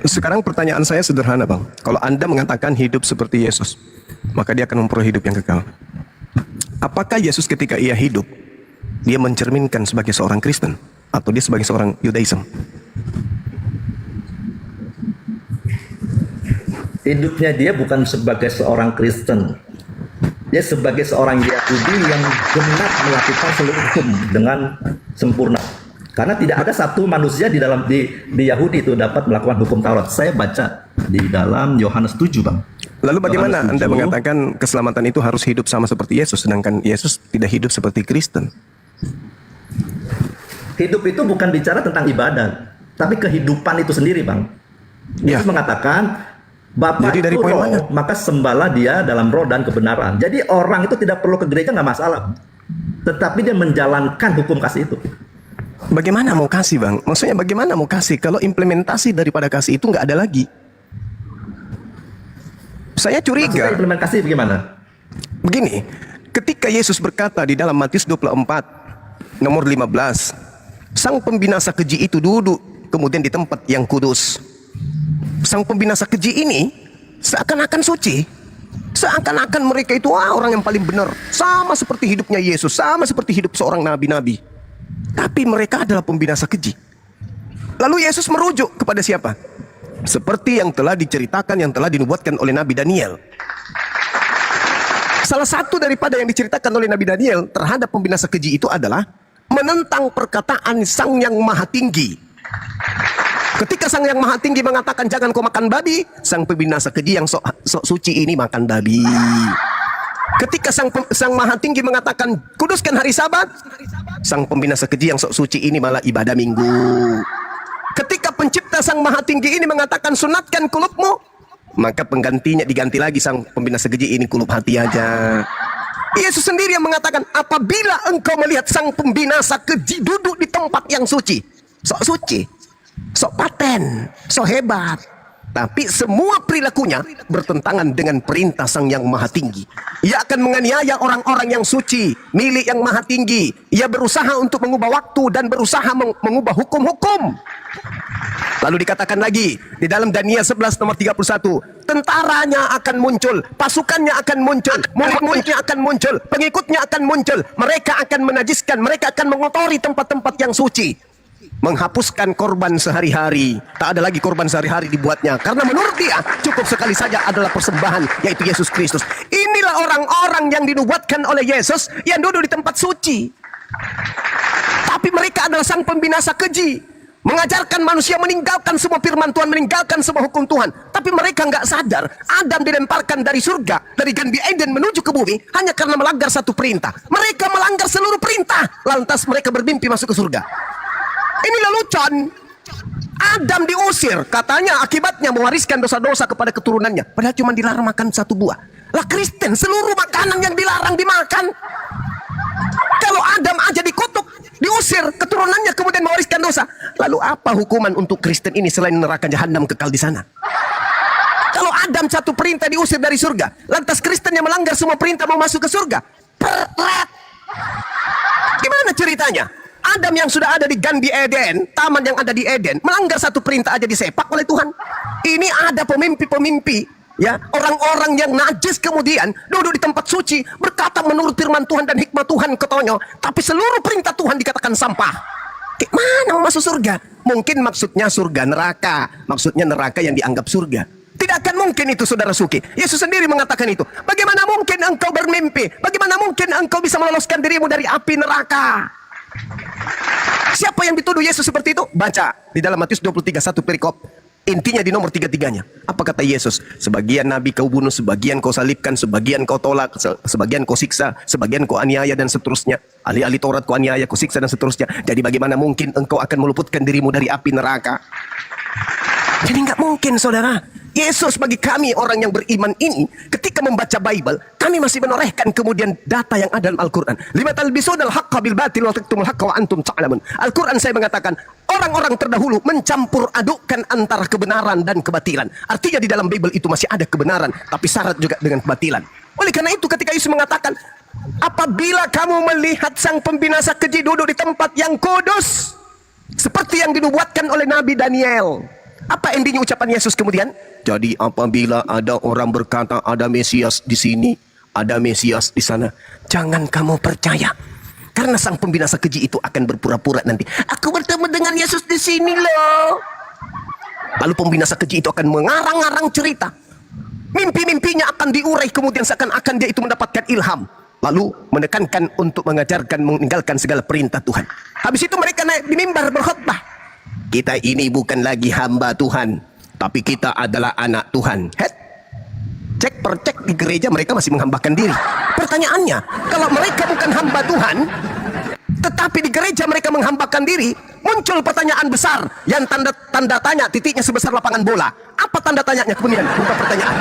Sekarang pertanyaan saya sederhana, Bang. Kalau Anda mengatakan hidup seperti Yesus, maka dia akan memperoleh hidup yang kekal. Apakah Yesus ketika ia hidup, dia mencerminkan sebagai seorang Kristen? Atau dia sebagai seorang Yudaism? Hidupnya dia bukan sebagai seorang Kristen. Dia sebagai seorang Yahudi yang genap melakukan seluruh hukum dengan sempurna. Karena tidak ada satu manusia di Yahudi itu dapat melakukan hukum Taurat. Saya baca di dalam Yohanes 7, Bang. Lalu bagaimana Yohanes 7, Anda mengatakan keselamatan itu harus hidup sama seperti Yesus, sedangkan Yesus tidak hidup seperti Kristen? Hidup itu bukan bicara tentang ibadat, tapi kehidupan itu sendiri, Bang. Yesus mengatakan, Bapa Jadi dari itu poin roh, mana? maka sembahlah dia dalam roh dan kebenaran. Jadi orang itu tidak perlu ke gereja, nggak masalah. Tetapi dia menjalankan hukum kasih itu. Bagaimana mau kasih, Bang? Maksudnya bagaimana mau kasih kalau implementasi daripada kasih itu nggak ada lagi? Saya curiga. Maksudnya implementasi bagaimana? Begini, ketika Yesus berkata di dalam Matius 24, nomor 15, sang pembinasa keji itu duduk kemudian di tempat yang kudus. Sang pembinasa keji ini seakan-akan suci. Seakan-akan mereka itu orang yang paling benar. Sama seperti hidupnya Yesus, sama seperti hidup seorang nabi-nabi. Tapi mereka adalah pembinasa keji. Lalu Yesus merujuk kepada siapa? Seperti yang telah diceritakan, yang telah dinubuatkan oleh Nabi Daniel. Salah satu daripada yang diceritakan oleh Nabi Daniel terhadap pembinasa keji itu adalah menentang perkataan Sang Yang Maha Tinggi. Ketika Sang Yang Maha Tinggi mengatakan jangan kau makan babi, sang pembinasa keji yang sok suci ini makan babi. Ketika sang Maha Tinggi mengatakan kuduskan hari Sabat, sang pembinasa keji yang sok suci ini malah ibadah minggu. Ketika pencipta Sang Maha Tinggi ini mengatakan sunatkan kulupmu, maka penggantinya diganti lagi sang pembinasa keji ini kulup hati aja. Yesus sendiri yang mengatakan apabila engkau melihat sang pembinasa keji duduk di tempat yang suci, sok suci, sok paten, sok hebat, tapi semua perilakunya bertentangan dengan perintah Sang Yang Maha Tinggi. Ia akan menganiaya orang-orang yang suci, milik Yang Maha Tinggi. Ia berusaha untuk mengubah waktu dan berusaha mengubah hukum-hukum. Lalu dikatakan lagi di dalam Daniel 11 nomor 31, tentaranya akan muncul, pasukannya akan muncul, murid-muridnya akan muncul, pengikutnya akan muncul. Mereka akan menajiskan, mereka akan mengotori tempat-tempat yang suci, menghapuskan korban sehari-hari. Tak ada lagi korban sehari-hari dibuatnya, karena menurut dia cukup sekali saja adalah persembahan, yaitu Yesus Kristus. Inilah orang-orang yang dinubuatkan oleh Yesus yang duduk di tempat suci. Tapi mereka adalah sang pembinasa keji, mengajarkan manusia meninggalkan semua firman Tuhan, meninggalkan semua hukum Tuhan. Tapi mereka nggak sadar Adam dilemparkan dari surga, dari Gan Eden menuju ke bumi hanya karena melanggar satu perintah. Mereka melanggar seluruh perintah, lantas mereka bermimpi masuk ke surga. Ini lelucon. Adam diusir, katanya akibatnya mewariskan dosa-dosa kepada keturunannya, padahal cuma dilarang makan satu buah. Lah Kristen seluruh makanan yang dilarang dimakan. Kalau Adam aja dikutuk, diusir, keturunannya kemudian mewariskan dosa, lalu apa hukuman untuk Kristen ini selain neraka jahanam kekal di sana? Kalau Adam satu perintah diusir dari surga, lantas Kristen yang melanggar semua perintah mau masuk ke surga? Berat. Gimana ceritanya? Adam yang sudah ada di Gan Eden, taman yang ada di Eden, melanggar satu perintah aja disepak oleh Tuhan. Ini ada pemimpi-pemimpi, ya, orang-orang yang najis kemudian duduk di tempat suci berkata menurut firman Tuhan dan hikmah Tuhan ketonyo, tapi seluruh perintah Tuhan dikatakan sampah. Mana mau masuk surga? Mungkin maksudnya surga neraka, maksudnya neraka yang dianggap surga. Tidak akan mungkin itu, saudara Suki. Yesus sendiri mengatakan itu. Bagaimana mungkin engkau bermimpi? Bagaimana mungkin engkau bisa meloloskan dirimu dari api neraka? Siapa yang dituduh Yesus seperti itu? Baca di dalam Matius 23 satu perikop. Intinya di nomor 33-nya. Apa kata Yesus? Sebagian nabi kau bunuh, sebagian kau salibkan, sebagian kau tolak, sebagian kau siksa, sebagian kau aniaya dan seterusnya. Ahli-ahli Taurat kau aniaya, kau siksa dan seterusnya. Jadi bagaimana mungkin engkau akan meluputkan dirimu dari api neraka? Jadi nggak mungkin, saudara. Yesus bagi kami orang yang beriman ini, ketika membaca Bible, kami masih menorehkan kemudian data yang ada dalam Al-Quran. Lima talbisuna al-haqqa bil batil wa taktumul haqqa wa antum ta'lamun. Al-Quran saya mengatakan, orang-orang terdahulu mencampur adukkan antara kebenaran dan kebatilan. Artinya di dalam Bible itu masih ada kebenaran, tapi syarat juga dengan kebatilan. Oleh karena itu ketika Yesus mengatakan, apabila kamu melihat sang pembinasa keji duduk di tempat yang kudus, seperti yang dinubuatkan oleh Nabi Daniel, Apa endingnya ucapan Yesus kemudian? Jadi apabila ada orang berkata ada Mesias di sini, ada Mesias di sana, jangan kamu percaya. Karena sang pembinasa keji itu akan berpura-pura nanti, aku bertemu dengan Yesus di sini loh. Lalu pembinasa keji itu akan mengarang-arang cerita. Mimpi-mimpinya akan diurai, kemudian seakan-akan dia itu mendapatkan ilham. Lalu menekankan untuk mengajarkan, meninggalkan segala perintah Tuhan. Habis itu mereka naik di mimbar berkhotbah. Kita ini bukan lagi hamba Tuhan, tapi kita adalah anak Tuhan. Cek per cek di gereja mereka masih menghambakan diri. Pertanyaannya, kalau mereka bukan hamba Tuhan, tetapi di gereja mereka menghambakan diri, muncul pertanyaan besar yang tanda tanya titiknya sebesar lapangan bola. Apa tanda tanyanya kemudian? Bukan pertanyaan.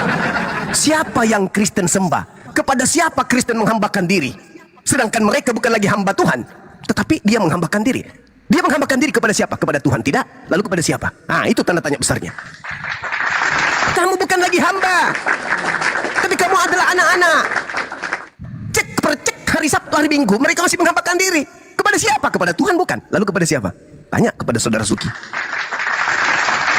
Siapa yang Kristen sembah? Kepada siapa Kristen menghambakan diri? Sedangkan mereka bukan lagi hamba Tuhan, tetapi dia menghambakan diri. Dia menghambakan diri kepada siapa? Kepada Tuhan tidak? Lalu kepada siapa? Nah, itu tanda tanya besarnya. Kamu bukan lagi hamba, tapi kamu adalah anak-anak. Cek per cek hari Sabtu, hari Minggu, mereka masih menghambakan diri. Kepada siapa? Kepada Tuhan bukan? Lalu kepada siapa? Tanya kepada saudara Suki.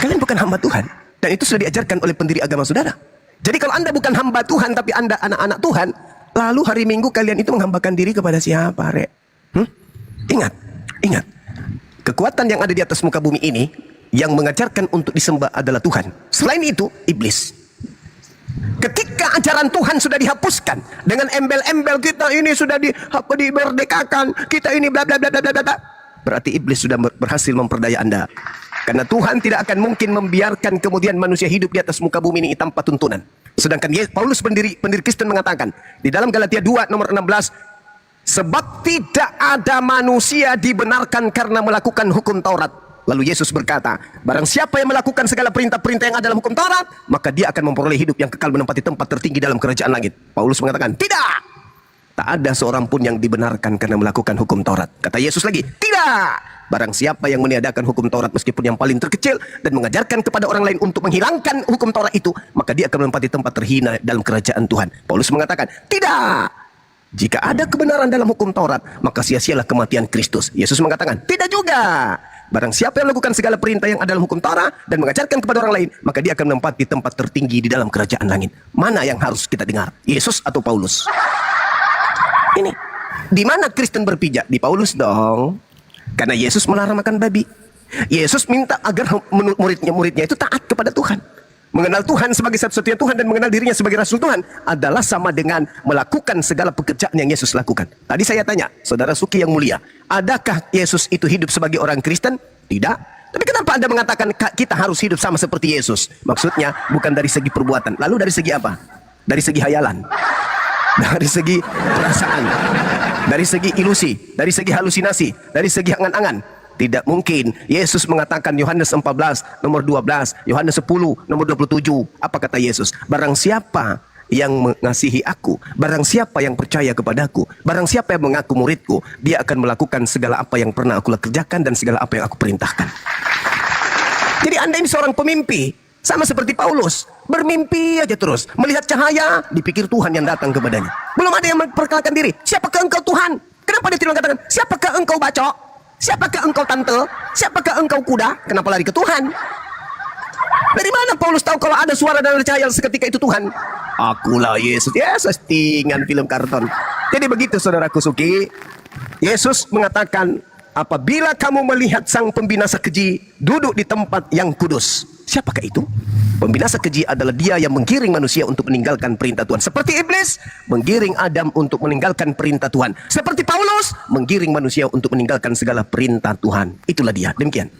Kalian bukan hamba Tuhan. Dan itu sudah diajarkan oleh pendiri agama saudara. Jadi kalau Anda bukan hamba Tuhan, tapi Anda anak-anak Tuhan, lalu hari Minggu kalian itu menghambakan diri kepada siapa, Rek? Ingat, ingat. Kekuatan yang ada di atas muka bumi ini, yang mengajarkan untuk disembah adalah Tuhan. Selain itu, iblis. Ketika ajaran Tuhan sudah dihapuskan, dengan embel-embel kita ini sudah dimerdekakan, kita ini bla bla bla bla bla bla, berarti iblis sudah berhasil memperdaya Anda. Karena Tuhan tidak akan mungkin membiarkan kemudian manusia hidup di atas muka bumi ini tanpa tuntunan. Sedangkan Paulus pendiri Kristen mengatakan di dalam Galatia 2 nomor 16, sebab tidak ada manusia dibenarkan karena melakukan hukum Taurat. Lalu Yesus berkata, barang siapa yang melakukan segala perintah-perintah yang ada dalam hukum Taurat, maka dia akan memperoleh hidup yang kekal menempati tempat tertinggi dalam kerajaan langit. Paulus mengatakan, tidak. Tak ada seorang pun yang dibenarkan karena melakukan hukum Taurat. Kata Yesus lagi, tidak. Barang siapa yang meniadakan hukum Taurat meskipun yang paling terkecil dan mengajarkan kepada orang lain untuk menghilangkan hukum Taurat itu, maka dia akan menempati tempat terhina dalam kerajaan Tuhan. Paulus mengatakan, tidak. Jika ada kebenaran dalam hukum Taurat, maka sia-sialah kematian Kristus. Yesus mengatakan, tidak juga. Barang siapa yang melakukan segala perintah yang ada dalam hukum Taurat dan mengajarkan kepada orang lain, maka dia akan menempati tempat tertinggi di dalam kerajaan langit. Mana yang harus kita dengar? Yesus atau Paulus? Ini. Di mana Kristen berpijak? Di Paulus dong. Karena Yesus melarang makan babi. Yesus minta agar muridnya itu taat kepada Tuhan. Mengenal Tuhan sebagai satu-satunya Tuhan dan mengenal dirinya sebagai Rasul Tuhan adalah sama dengan melakukan segala pekerjaan yang Yesus lakukan. Tadi saya tanya, saudara Suki yang mulia, adakah Yesus itu hidup sebagai orang Kristen? Tidak. Tapi kenapa Anda mengatakan kita harus hidup sama seperti Yesus? Maksudnya bukan dari segi perbuatan. Lalu dari segi apa? Dari segi hayalan. Dari segi perasaan. Dari segi ilusi. Dari segi halusinasi. Dari segi angan-angan. Tidak mungkin. Yesus mengatakan Yohanes 14 nomor 12, Yohanes 10 nomor 27. Apa kata Yesus? Barang siapa yang mengasihi aku, barang siapa yang percaya kepadaku, barang siapa yang mengaku muridku, dia akan melakukan segala apa yang pernah aku kerjakan dan segala apa yang aku perintahkan. Jadi Anda ini seorang pemimpi, sama seperti Paulus, bermimpi aja terus, melihat cahaya, dipikir Tuhan yang datang kepadanya. Belum ada yang memperkenalkan diri. Siapakah engkau Tuhan? Kenapa dia tidak mengatakan, siapakah engkau bacok? Siapakah engkau tante? Siapakah engkau kuda? Kenapa lari ke Tuhan? Dari mana Paulus tahu kalau ada suara dan ada cahaya seketika itu Tuhan? Akulah Yesus. Ya, settingan film karton. Jadi begitu saudaraku Suki. Yesus mengatakan, apabila kamu melihat sang pembinasa keji duduk di tempat yang kudus. Siapakah itu? Pembinasa keji adalah dia yang menggiring manusia untuk meninggalkan perintah Tuhan. Seperti iblis, menggiring Adam untuk meninggalkan perintah Tuhan. Seperti Paulus, menggiring manusia untuk meninggalkan segala perintah Tuhan. Itulah dia. Demikian.